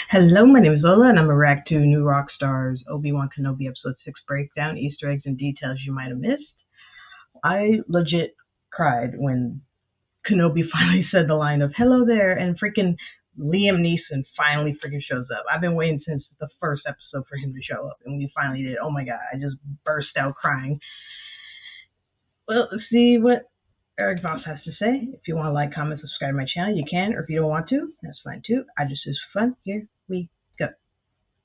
Hello, my name is Lola, and I'm a react to new Rockstars Obi Wan Kenobi Episode 6 breakdown, Easter eggs, and details you might have missed. I legit cried when Kenobi finally said the line of "Hello there," and freaking Liam Neeson finally freaking shows up. I've been waiting since the first episode for him to show up, and we finally did. Oh my god, I just burst out crying. Well, let's see what Eric Voss has to say. If you want to like, comment, subscribe to my channel, you can, or if you don't want to, that's fine too. I just do for fun. Here we go.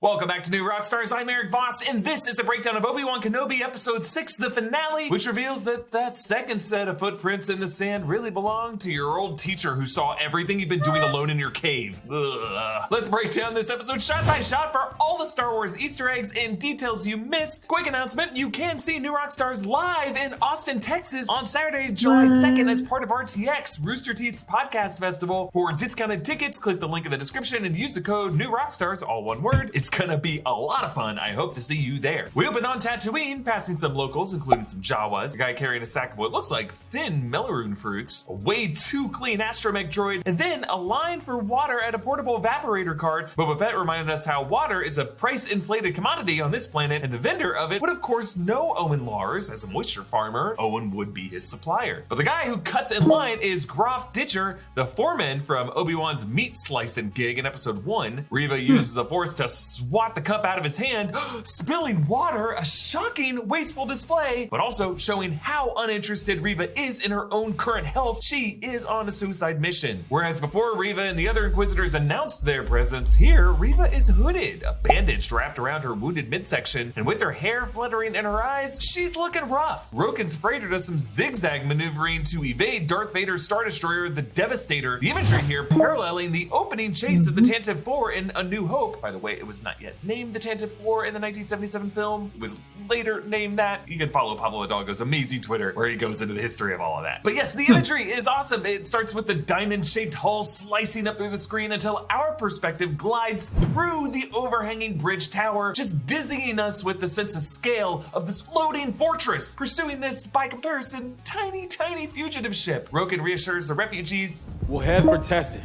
Welcome back to New Rockstars. I'm Eric Voss, and this is a breakdown of Obi Wan Kenobi Episode 6, the finale, which reveals that second set of footprints in the sand really belonged to your old teacher who saw everything you've been doing alone in your cave. Ugh. Let's break down this episode shot by shot for all the Star Wars Easter eggs and details you missed. Quick announcement, you can see New Rockstars live in Austin, Texas on Saturday, July 2nd as part of RTX, Rooster Teeth's podcast festival. For discounted tickets, click the link in the description and use the code NEWROCKSTARS, all one word. It's gonna be a lot of fun. I hope to see you there. We opened on Tatooine, passing some locals, including some Jawas, a guy carrying a sack of what looks like thin Melaroon fruits, a way too clean astromech droid, and then a line for water at a portable evaporator cart. Boba Fett reminded us how water is a price-inflated commodity on this planet, and the vendor of it would of course know Owen Lars. As a moisture farmer, Owen would be his supplier. But the guy who cuts in line is Groff Ditcher, the foreman from Obi-Wan's meat slicing gig in episode 1. Reva uses the Force to swat the cup out of his hand, spilling water, a shocking, wasteful display, but also showing how uninterested Reva is in her own current health. She is on a suicide mission. Whereas before Reva and the other Inquisitors announced their presence, here Reva is hooded, a bandage wrapped around her wounded midsection, and with her hair fluttering in her eyes, she's looking rough. Roken's freighter does some zigzag maneuvering to evade Darth Vader's Star Destroyer, the Devastator. The imagery here paralleling the opening chase of the Tantive 4 in A New Hope. By the way, it was not yet named the Tantive 4 in the 1977 film. It was later named that. You can follow Pablo Hidalgo's amazing Twitter where he goes into the history of all of that. But yes, the imagery is awesome. It starts with the diamond-shaped hull slicing up through the screen until our perspective glides through the overhanging bridge tower, just dizzying us with the sense of scale of this floating fortress, pursuing this, by comparison, tiny, tiny fugitive ship. Roken reassures the refugees, "We'll head for Tessin.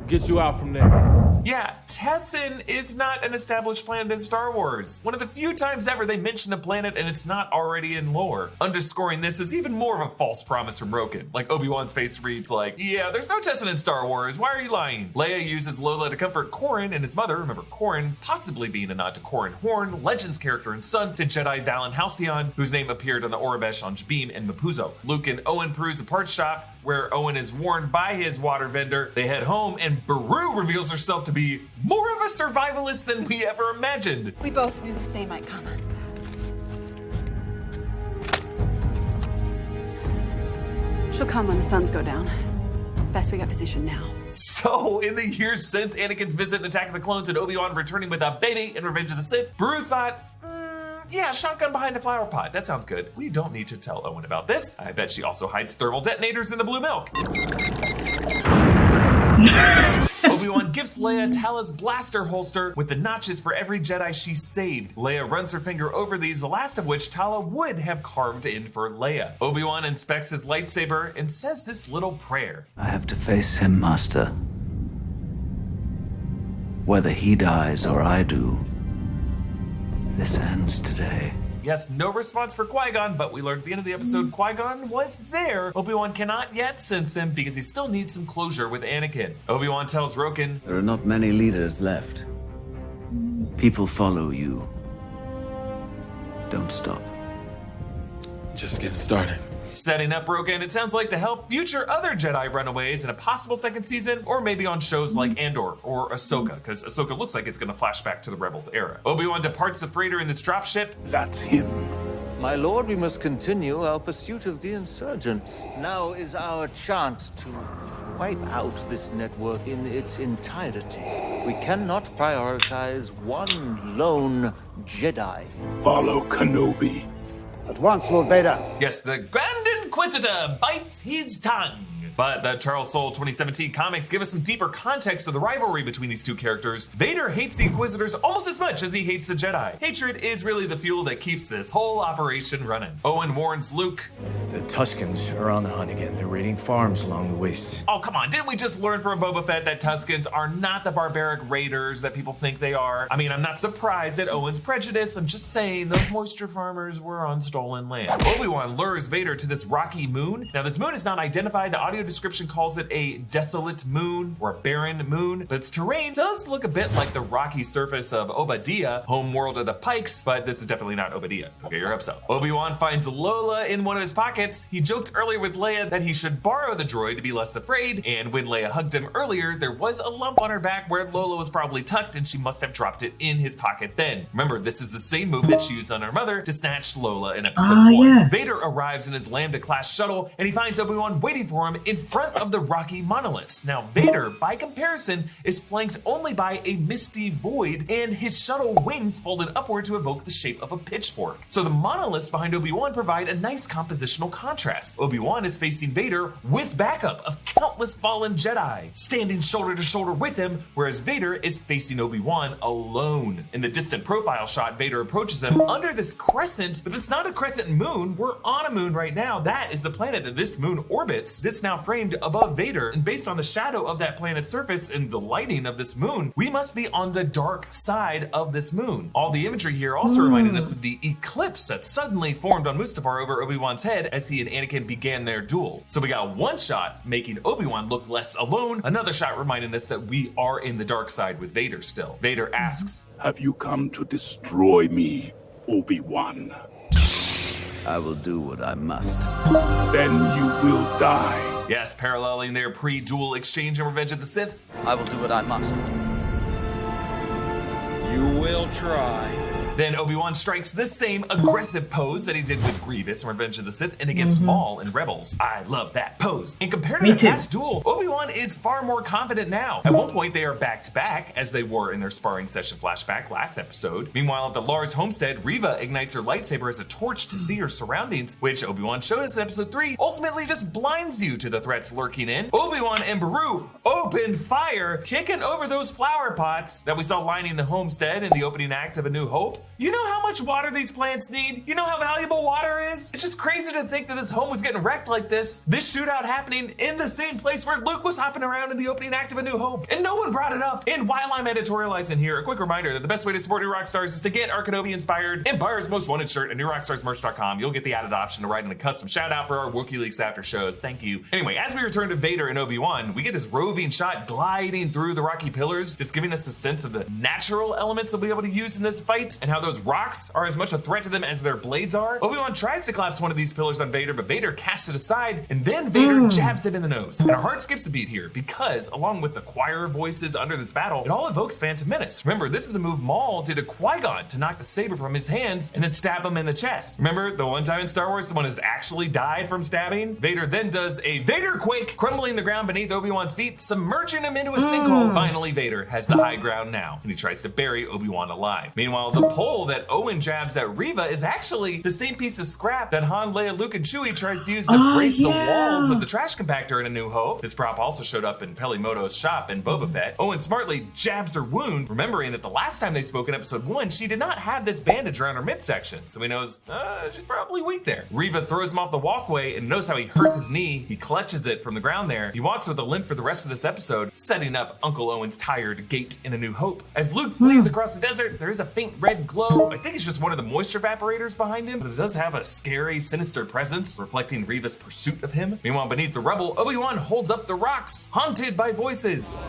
Get you out from there." Yeah, Tessin is not an established planet in Star Wars. One of the few times ever they mention a planet and it's not already in lore. Underscoring this is even more of a false promise from Roken. Like Obi-Wan's face reads like, yeah, there's no Tessin in Star Wars, why are you lying? Leia uses Lola to comfort Corran and his mother, remember Corran possibly being a nod to Corran Horn, Legends character and son to Jedi Valen Halcyon, whose name appeared on the Orabesh on Jabim and Mapuzo. Luke and Owen peruse a parts shop where Owen is warned by his water vendor. They head home and Beru reveals herself to be more of a survivalist than we ever imagined. We both knew this day might come. She'll come when the suns go down. Best we get positioned now. So, in the years since Anakin's visit and Attack of the Clones and Obi-Wan returning with a baby in Revenge of the Sith, Beru thought, yeah, shotgun behind a flower pot. That sounds good. We don't need to tell Owen about this. I bet she also hides thermal detonators in the blue milk. Obi-Wan gifts Leia Tala's blaster holster with the notches for every Jedi she saved. Leia runs her finger over these, the last of which Tala would have carved in for Leia. Obi-Wan inspects his lightsaber and says this little prayer. I have to face him, Master. Whether he dies or I do, this ends today. Yes, no response for Qui-Gon, but we learned at the end of the episode Qui-Gon was there. Obi-Wan cannot yet sense him because he still needs some closure with Anakin. Obi-Wan tells Roken, There are not many leaders left. People follow you. Don't stop. Just getting started. setting up Roken, it sounds like, to help future other Jedi runaways in a possible second season, or maybe on shows like Andor or Ahsoka, because Ahsoka looks like it's going to flash back to the Rebels era. Obi-Wan departs the freighter in this dropship. That's him. My lord, we must continue our pursuit of the insurgents. Now is our chance to wipe out this network in its entirety. We cannot prioritize one lone Jedi. Follow Kenobi. At once, Lord Vader. Yes, the Grand Inquisitor bites his tongue. But the Charles Soule 2017 comics give us some deeper context to the rivalry between these two characters. Vader hates the Inquisitors almost as much as he hates the Jedi. Hatred is really the fuel that keeps this whole operation running. Owen warns Luke, The Tuscans are on the hunt again. They're raiding farms along the waste. oh come on, didn't we just learn from Boba Fett that Tuscans are not the barbaric raiders that people think they are? I mean, I'm not surprised at Owen's prejudice. I'm just saying those moisture farmers were on stolen land. Obi-Wan lures Vader to this rocky moon. Now this moon is not identified. The audio description calls it a desolate moon or a barren moon, but its terrain does look a bit like the rocky surface of Obadiah, home world of the Pikes, but this is definitely not Obadiah. Okay, your hopes up. Obi-Wan finds Lola in one of his pockets. He joked earlier with Leia that he should borrow the droid to be less afraid, and when Leia hugged him earlier, there was a lump on her back where Lola was probably tucked, and she must have dropped it in his pocket then. Remember, this is the same move that she used on her mother to snatch Lola in episode 1. Yeah. Vader arrives in his Lambda-class shuttle, and he finds Obi-Wan waiting for him in front of the rocky monoliths. Now, Vader, by comparison, is flanked only by a misty void, and his shuttle wings folded upward to evoke the shape of a pitchfork. So the monoliths behind Obi-Wan provide a nice compositional contrast. Obi-Wan is facing Vader with backup of countless fallen Jedi, standing shoulder to shoulder with him, whereas Vader is facing Obi-Wan alone. In the distant profile shot, Vader approaches him under this crescent, but it's not a crescent moon. We're on a moon right now. That is the planet that this moon orbits. This now framed above Vader, and based on the shadow of that planet's surface and the lighting of this moon, we must be on the dark side of this moon. All the imagery here also reminded us of the eclipse that suddenly formed on Mustafar over Obi-Wan's head as he and Anakin began their duel. So we got one shot making Obi-Wan look less alone, another shot reminding us that we are in the dark side with Vader still. Vader asks, Have you come to destroy me, Obi-Wan? I will do what I must. Then you will die. yes, paralleling their pre-duel exchange in Revenge of the Sith. I will do what I must. You will try. Then Obi-Wan strikes this same aggressive pose that he did with Grievous in Revenge of the Sith and against Maul in Rebels. I love that pose. And compared to Me the too. past duel, Obi-Wan is far more confident now. At one point, they are back-to-back, as they were in their sparring session flashback last episode. Meanwhile, at the Lars homestead, Reva ignites her lightsaber as a torch to see her surroundings, which Obi-Wan showed us in episode 3, ultimately just blinds you to the threats lurking in. Obi-Wan and Beru open fire, kicking over those flower pots that we saw lining the homestead in the opening act of A New Hope. You know how much water these plants need? You know how valuable water is? It's just crazy to think that this home was getting wrecked like this. This shootout happening in the same place where Luke was hopping around in the opening act of A New Hope. And no one brought it up. And while I'm editorializing here, a quick reminder that the best way to support New Rockstars is to get our Kenobi-inspired Empire's Most Wanted shirt at newrockstarsmerch.com. You'll get the added option to write in a custom shout out for our Wookiee Leaks after shows. Thank you. Anyway, as we return to Vader and Obi-Wan, we get this roving shot gliding through the rocky pillars, just giving us a sense of the natural elements that we'll be able to use in this fight and how those rocks are as much a threat to them as their blades are. Obi-Wan tries to collapse one of these pillars on Vader, but Vader casts it aside, and then Vader jabs it in the nose. And our heart skips a beat here because, along with the choir voices under this battle, it all evokes Phantom Menace. Remember, this is a move Maul did to Qui-Gon to knock the saber from his hands and then stab him in the chest. Remember the one time in Star Wars someone has actually died from stabbing? Vader then does a Vader quake, crumbling the ground beneath Obi-Wan's feet, submerging him into a sinkhole. Finally, Vader has the high ground now, and he tries to bury Obi-Wan alive. Meanwhile, the pole that Owen jabs at Reva is actually the same piece of scrap that Han, Leia, Luke, and Chewie tries to use to brace the walls of the trash compactor in A New Hope. This prop also showed up in Pelimoto's shop in Boba Fett. Owen smartly jabs her wound, remembering that the last time they spoke in episode 1, she did not have this bandage around her midsection, so he knows she's probably weak there. Reva throws him off the walkway and knows how he hurts his knee. He clutches it from the ground there. He walks with a limp for the rest of this episode, setting up Uncle Owen's tired gait in A New Hope. As Luke flees across the desert, there is a faint red glow. I think it's just one of the moisture evaporators behind him, but it does have a scary, sinister presence, reflecting Reva's pursuit of him. Meanwhile, beneath the rubble, Obi-Wan holds up the rocks, haunted by voices.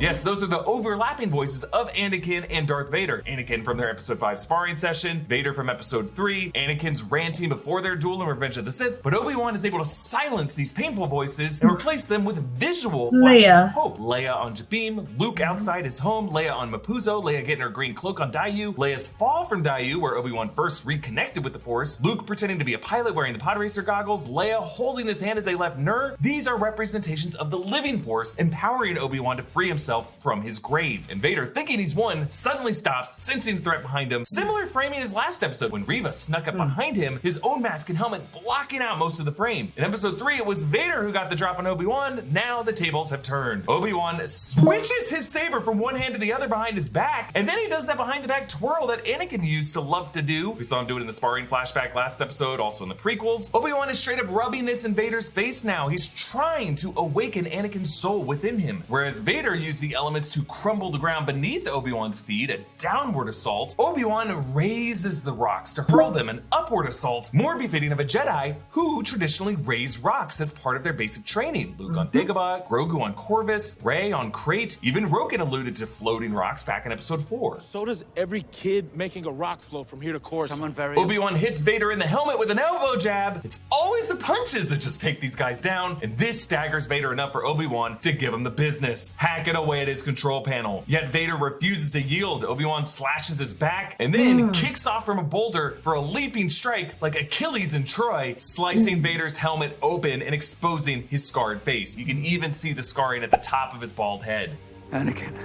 Yes, those are the overlapping voices of Anakin and Darth Vader. Anakin from their episode 5 sparring session, Vader from episode 3, Anakin's ranting before their duel in Revenge of the Sith, but Obi-Wan is able to silence these painful voices and replace them with visual flashes of hope. Leia on Jabim, Luke outside his home, Leia on Mapuzo, Leia getting her green cloak on Daiyu, Leia's fall from Daiyu where Obi-Wan first reconnected with the Force, Luke pretending to be a pilot wearing the pod racer goggles, Leia holding his hand as they left Nur. These are representations of the living Force, empowering Obi-Wan to free himself himself from his grave. And Vader, thinking he's won, suddenly stops, sensing the threat behind him. Similar framing as last episode when Reva snuck up behind him, his own mask and helmet blocking out most of the frame. In episode 3, it was Vader who got the drop on Obi-Wan. Now the tables have turned. Obi-Wan switches his saber from one hand to the other behind his back, and then he does that behind the back twirl that Anakin used to love to do. We saw him do it in the sparring flashback last episode, also in the prequels. Obi-Wan is straight up rubbing this in Vader's face now. He's trying to awaken Anakin's soul within him. Whereas Vader used the elements to crumble the ground beneath Obi-Wan's feet, a downward assault, Obi-Wan raises the rocks to hurl them, an upward assault more befitting of a Jedi who traditionally raise rocks as part of their basic training. Luke on Dagobah, Grogu on Corvus, Rey on Crate, even Roken alluded to floating rocks back in episode 4. So does every kid making a rock flow from here to Coruscant. Someone very... Obi-Wan hits Vader in the helmet with an elbow jab. It's always the punches that just take these guys down, and this staggers Vader enough for Obi-Wan to give him the business, hacking away at his control panel. Yet Vader refuses to yield. Obi-Wan slashes his back and then kicks off from a boulder for a leaping strike like Achilles in Troy, slicing Vader's helmet open and exposing his scarred face. You can even see the scarring at the top of his bald head. Anakin.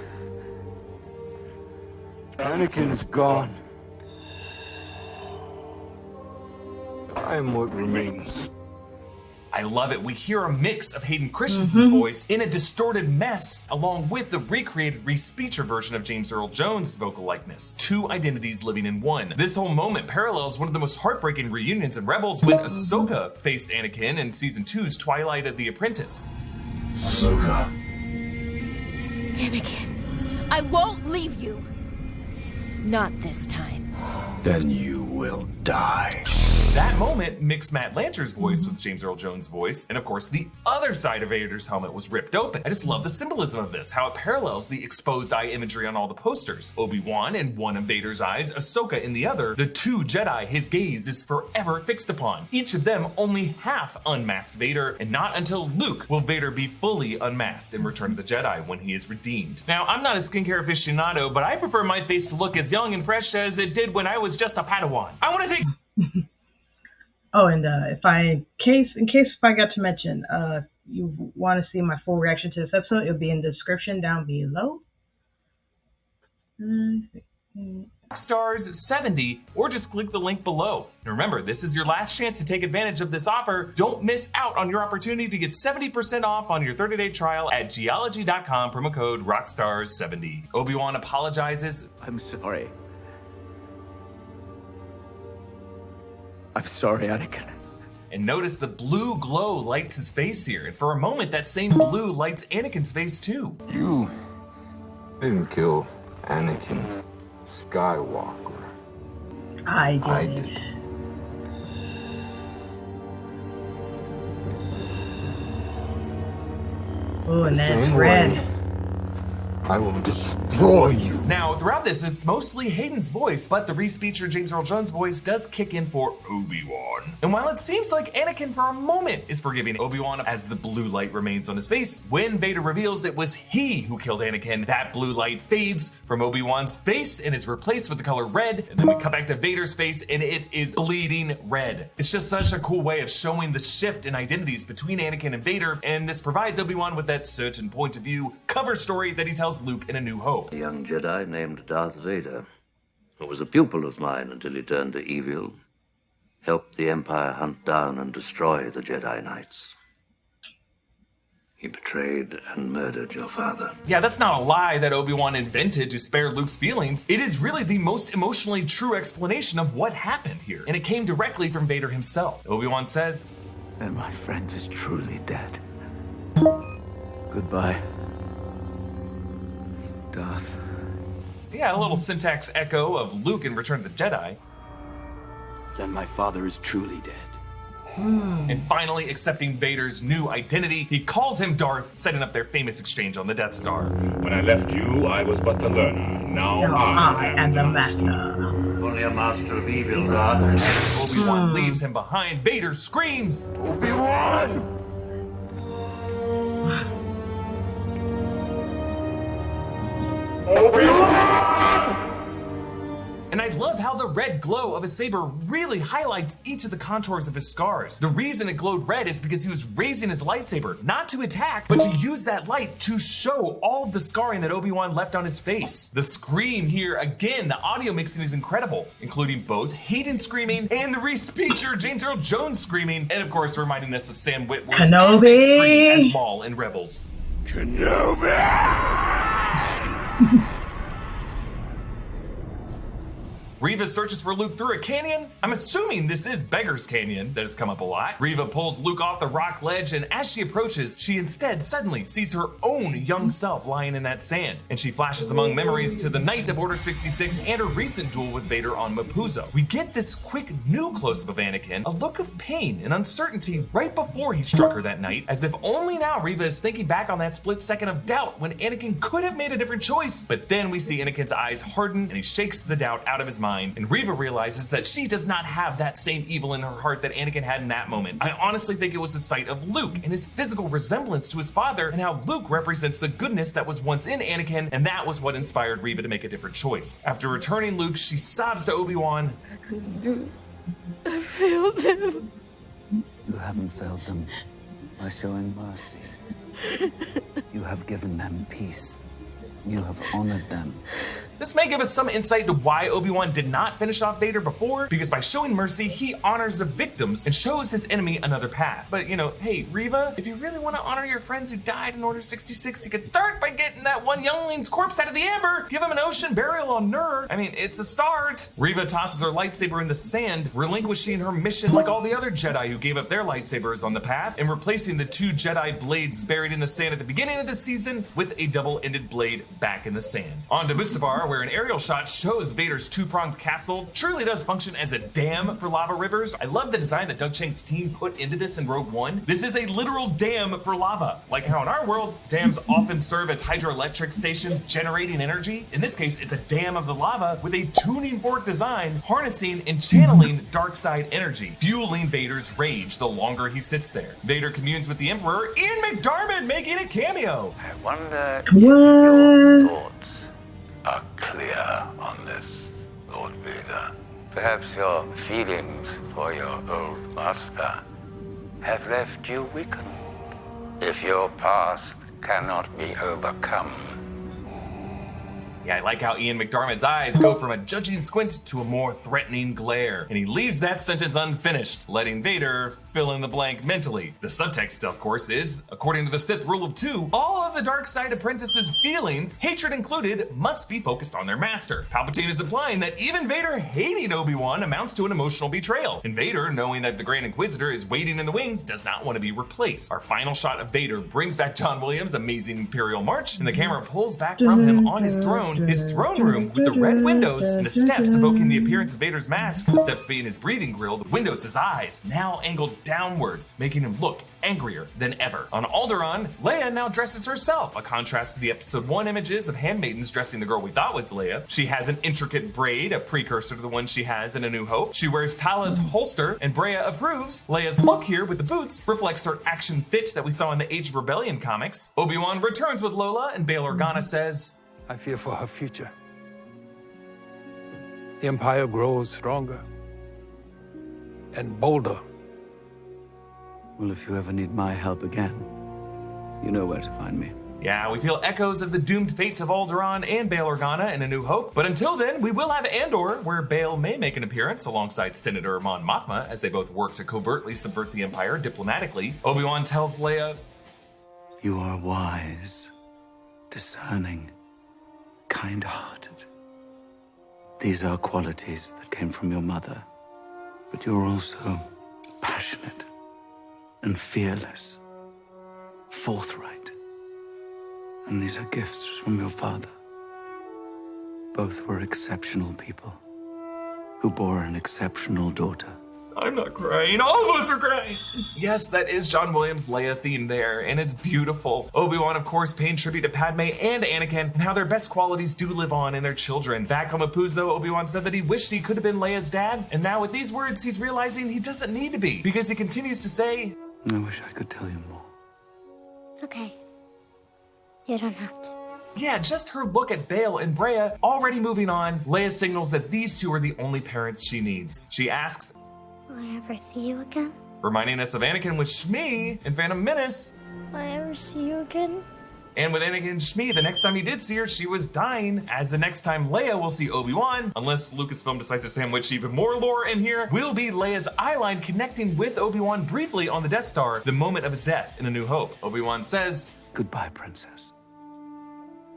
Anakin's gone. I am what remains. I love it. We hear a mix of Hayden Christensen's voice in a distorted mess, along with the recreated re-speecher version of James Earl Jones' vocal likeness. Two identities living in one. This whole moment parallels one of the most heartbreaking reunions in Rebels when Ahsoka faced Anakin in Season 2's Twilight of the Apprentice. Ahsoka. Anakin, I won't leave you. Not this time. Then you will die. That moment mixed Matt Lanter's voice with James Earl Jones' voice, and of course the other side of Vader's helmet was ripped open. I just love the symbolism of this, how it parallels the exposed eye imagery on all the posters. Obi-Wan in one of Vader's eyes, Ahsoka in the other, the two Jedi his gaze is forever fixed upon. Each of them only half unmasked Vader, and not until Luke will Vader be fully unmasked in Return of the Jedi when he is redeemed. Now, I'm not a skincare aficionado, but I prefer my face to look as young and fresh as it did when I was just a Padawan. I want to take... Oh, and in case I got to mention, you want to see my full reaction to this episode, it'll be in the description down below. Rockstars 70, or just click the link below. And remember, this is your last chance to take advantage of this offer. Don't miss out on your opportunity to get 70% off on your 30-day trial at geology.com, promo code Rockstars70. Obi-Wan apologizes. I'm sorry. I'm sorry, Anakin. And notice the blue glow lights his face here. And for a moment, that same blue lights Anakin's face too. You didn't kill Anakin Skywalker. I did. I did. Oh, and that's Same red. way, I will destroy you. Now, throughout this, it's mostly Hayden's voice, but the re-speecher James Earl Jones' voice does kick in for Obi-Wan. And while it seems like Anakin for a moment is forgiving Obi-Wan as the blue light remains on his face, when Vader reveals it was he who killed Anakin, that blue light fades from Obi-Wan's face and is replaced with the color red, and then we cut back to Vader's face and it is bleeding red. It's just such a cool way of showing the shift in identities between Anakin and Vader, and this provides Obi-Wan with that certain point of view cover story that he tells Luke in A New Hope. A young Jedi named Darth Vader, who was a pupil of mine until he turned to evil, helped the Empire hunt down and destroy the Jedi Knights. He betrayed and murdered your father. Yeah, that's not a lie that Obi-Wan invented to spare Luke's feelings. It is really the most emotionally true explanation of what happened here, and it came directly from Vader himself. Obi-Wan says, And my friend is truly dead. Goodbye, Darth. yeah, a little syntax echo of Luke in Return of the Jedi. Then my father is truly dead. And finally accepting Vader's new identity, he calls him Darth, setting up their famous exchange on the Death Star. When I left you, I was but the learner. Now I am the master. Only a master of evil, Darth. As Obi-Wan leaves him behind, Vader screams, Obi-Wan! And I love how how the red glow of his saber really highlights each of the contours of his scars. The reason it glowed red is because he was raising his lightsaber, not to attack, but to use that light to show all of the scarring that Obi-Wan left on his face. The scream here, again, the audio mixing is incredible, including both Hayden screaming and the Reese feature James Earl Jones screaming, and of course reminding us of Sam Witwer's epic scream as Maul in Rebels. Kenobi! Reva searches for Luke through a canyon. I'm assuming this is Beggar's Canyon that has come up a lot. Reva pulls Luke off the rock ledge, and as she approaches, she instead suddenly sees her own young self lying in that sand. And she flashes among memories to the night of Order 66 and her recent duel with Vader on Mapuzo. We get this quick new close-up of Anakin, a look of pain and uncertainty right before he struck her that night, as if only now Reva is thinking back on that split second of doubt when Anakin could have made a different choice. But then we see Anakin's eyes harden and he shakes the doubt out of his mind. And Reva realizes that she does not have that same evil in her heart that Anakin had in that moment. I honestly think it was the sight of Luke and his physical resemblance to his father, and how Luke represents the goodness that was once in Anakin, and that was what inspired Reva to make a different choice. After returning Luke, she sobs to Obi-Wan. I couldn't do it. I failed them. You haven't failed them by showing mercy. You have given them peace. You have honored them. This may give us some insight into why Obi-Wan did not finish off Vader before, because by showing mercy, he honors the victims and shows his enemy another path. But, you know, hey, Reva, if you really want to honor your friends who died in Order 66, you could start by getting that one youngling's corpse out of the amber, give him an ocean burial on Nur. I mean, it's a start. Reva tosses her lightsaber in the sand, relinquishing her mission like all the other Jedi who gave up their lightsabers on the path, and replacing the 2 Jedi blades buried in the sand at the beginning of the season with a double-ended blade back in the sand. On to Mustafar, where an aerial shot shows Vader's 2-pronged castle truly does function as a dam for lava rivers. I love the design that Doug Chiang's team put into this in Rogue One. This is a literal dam for lava. Like how in our world, dams often serve as hydroelectric stations generating energy. In this case, it's a dam of the lava with a tuning fork design, harnessing and channeling dark side energy, fueling Vader's rage the longer he sits there. Vader communes with the Emperor, Ian McDiarmid making a cameo. I wonder if your thoughts are clear on this, Lord Vader. Perhaps your feelings for your old master have left you weakened. If your past cannot be overcome. Yeah, I like how Ian McDiarmid's eyes go from a judging squint to a more threatening glare, and he leaves that sentence unfinished, letting Vader fill in the blank mentally. The subtext, of course, is, according to the Sith rule of 2, all of the dark side apprentices' feelings, hatred included, must be focused on their master. Palpatine is implying that even Vader hating Obi-Wan amounts to an emotional betrayal, and Vader, knowing that the Grand Inquisitor is waiting in the wings, does not want to be replaced. Our final shot of Vader brings back John Williams' amazing Imperial March, and the camera pulls back from him on his throne room with the red windows and the steps evoking the appearance of Vader's mask, the steps being his breathing grill, the windows his eyes, now angled downward, making him look angrier than ever. On Alderaan, Leia now dresses herself, a contrast to the Episode 1 images of handmaidens dressing the girl we thought was Leia. She has an intricate braid, a precursor to the one she has in A New Hope. She wears Tala's holster, and Breya approves. Leia's look here with the boots reflects her action fit that we saw in the Age of Rebellion comics. Obi-Wan returns with Lola, and Bail Organa says, I fear for her future. The Empire grows stronger and bolder. Well, if you ever need my help again, you know where to find me. Yeah, we feel echoes of the doomed fate of Alderaan and Bail Organa in A New Hope, but until then, we will have Andor, where Bail may make an appearance alongside Senator Mon Mothma as they both work to covertly subvert the Empire diplomatically. Obi-Wan tells Leia, You are wise, discerning, kind-hearted. These are qualities that came from your mother, but you're also passionate and fearless, forthright. And these are gifts from your father. Both were exceptional people who bore an exceptional daughter. I'm not crying. All of us are crying. Yes, that is John Williams' Leia theme there, and it's beautiful. Obi-Wan, of course, paying tribute to Padme and Anakin, and how their best qualities do live on in their children. Back on Mapuzo, Obi-Wan said that he wished he could have been Leia's dad, and now with these words, he's realizing he doesn't need to be, because he continues to say, I wish I could tell you more. It's okay. You don't have to. Yeah, just her look at Bail and Brea already moving on. Leia signals that these two are the only parents she needs. She asks, "Will I ever see you again? reminding us of Anakin with Shmi in Phantom Menace. Will I ever see you again?" And with Anakin and Shmi, the next time he did see her, she was dying. As the next time Leia will see Obi-Wan, unless Lucasfilm decides to sandwich even more lore in here, will be Leia's eyeline connecting with Obi-Wan briefly on the Death Star, the moment of his death in A New Hope. Obi-Wan says, Goodbye, Princess.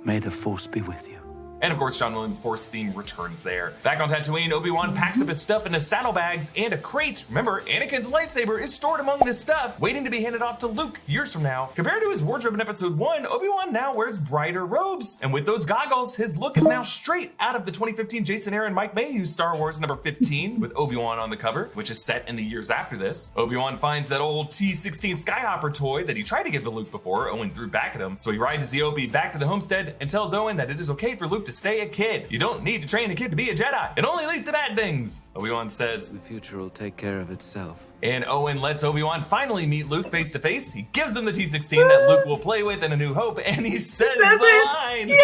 May the Force be with you. and of course, John Williams' Force theme returns there. Back on Tatooine, Obi-Wan packs up his stuff into saddlebags and a crate. Remember, Anakin's lightsaber is stored among this stuff, waiting to be handed off to Luke years from now. Compared to his wardrobe in Episode 1, Obi-Wan now wears brighter robes. And with those goggles, his look is now straight out of the 2015 Jason Aaron Mike Mayhew Star Wars number 15, with Obi-Wan on the cover, which is set in the years after this. Obi-Wan finds that old T-16 Skyhopper toy that he tried to give to Luke before Owen threw back at him, so he rides his EOB back to the homestead and tells Owen that it is okay for Luke to stay a kid. You don't need to train a kid to be a Jedi. It only leads to bad things. Obi-Wan says, The future will take care of itself. And Owen lets Obi-Wan finally meet Luke face to face. He gives him the T-16 that Luke will play with in A New Hope, and he says the line. Yep.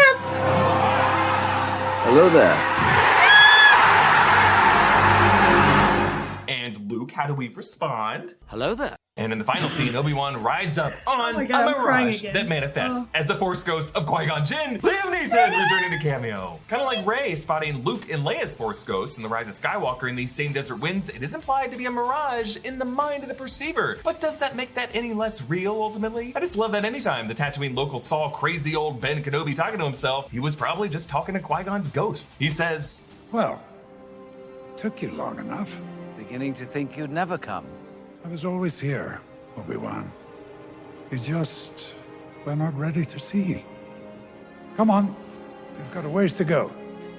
Hello there. And Luke, how do we respond? Hello there. And in the final scene, Obi-Wan rides up on Oh my God, a I'm crying mirage again. that manifests as the Force Ghost of Qui-Gon Jinn, Liam Neeson returning to cameo. Kind of like Rey spotting Luke and Leia's Force Ghost in The Rise of Skywalker in these same desert winds, it is implied to be a mirage in the mind of the perceiver. But does that make that any less real ultimately? I just love that anytime the Tatooine local saw crazy old Ben Kenobi talking to himself, he was probably just talking to Qui-Gon's ghost. He says, Well, took you long enough. Beginning to think you'd never come. I was always here, Obi-Wan. You just were not ready to see. Come on, you've got a ways to go.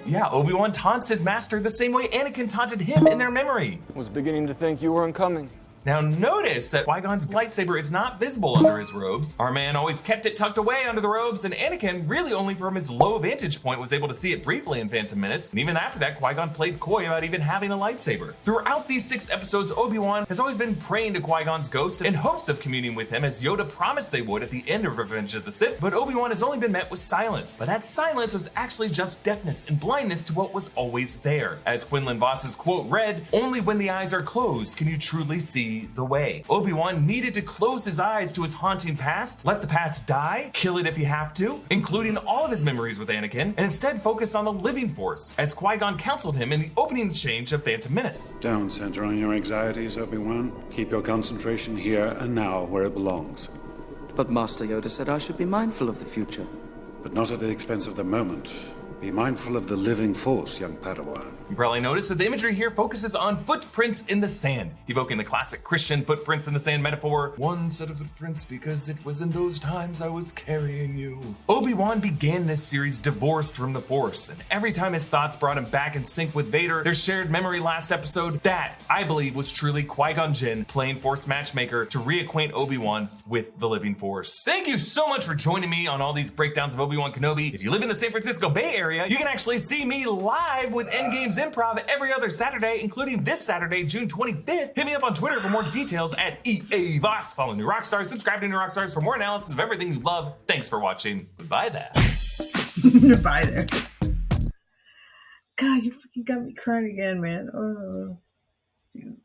yeah, Obi-Wan taunts his master the same way Anakin taunted him in their memory. Was beginning to think you weren't coming. Now notice that Qui-Gon's lightsaber is not visible under his robes. Our man always kept it tucked away under the robes, and Anakin really only from his low vantage point was able to see it briefly in Phantom Menace, and even after that, Qui-Gon played coy about even having a lightsaber. Throughout these 6 episodes, Obi-Wan has always been praying to Qui-Gon's ghost in hopes of communing with him as Yoda promised they would at the end of Revenge of the Sith, but Obi-Wan has only been met with silence. But that silence was actually just deafness and blindness to what was always there. As Quinlan Voss's quote read, only when the eyes are closed can you truly see the way. Obi-Wan needed to close his eyes to his haunting past, let the past die, kill it if you have to, including all of his memories with Anakin, and instead focus on the living Force, as Qui-Gon counseled him in the opening exchange of Phantom Menace. Don't center on your anxieties, Obi-Wan. Keep your concentration here and now where it belongs. But Master Yoda said I should be mindful of the future. But not at the expense of the moment. Be mindful of the living Force, young Padawan. You probably noticed that the imagery here focuses on footprints in the sand, evoking the classic Christian footprints in the sand metaphor. One set of footprints because it was in those times I was carrying you. Obi-Wan began this series divorced from the Force, and every time his thoughts brought him back in sync with Vader, their shared memory last episode, that, I believe, was truly Qui-Gon Jinn playing Force matchmaker to reacquaint Obi-Wan with the living Force. Thank you so much for joining me on all these breakdowns of Obi-Wan Kenobi. If you live in the San Francisco Bay Area, you can actually see me live with Endgame's Improv every other Saturday, including this Saturday, June 25th. Hit me up on Twitter for more details at EA Voss. Follow New Rockstars, subscribe to New Rockstars for more analysis of everything you love. Thanks for watching. Goodbye there. Bye there. God, you freaking got me crying again, man. Oh, dude.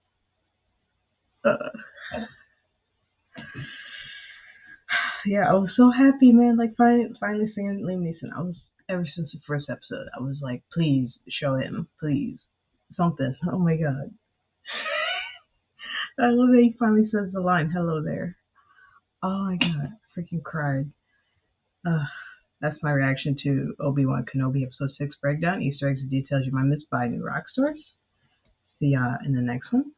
Yeah, I was so happy, man. Like finally seeing Liam Neeson. I was ever since the first episode. I was like, please show him, please, something. Oh my God. I love that he finally says the line, "Hello there." Oh my God, I freaking cried. That's my reaction to Obi-Wan Kenobi Episode 6 breakdown. Easter eggs and details you might miss by New Rockstars. See ya in the next one.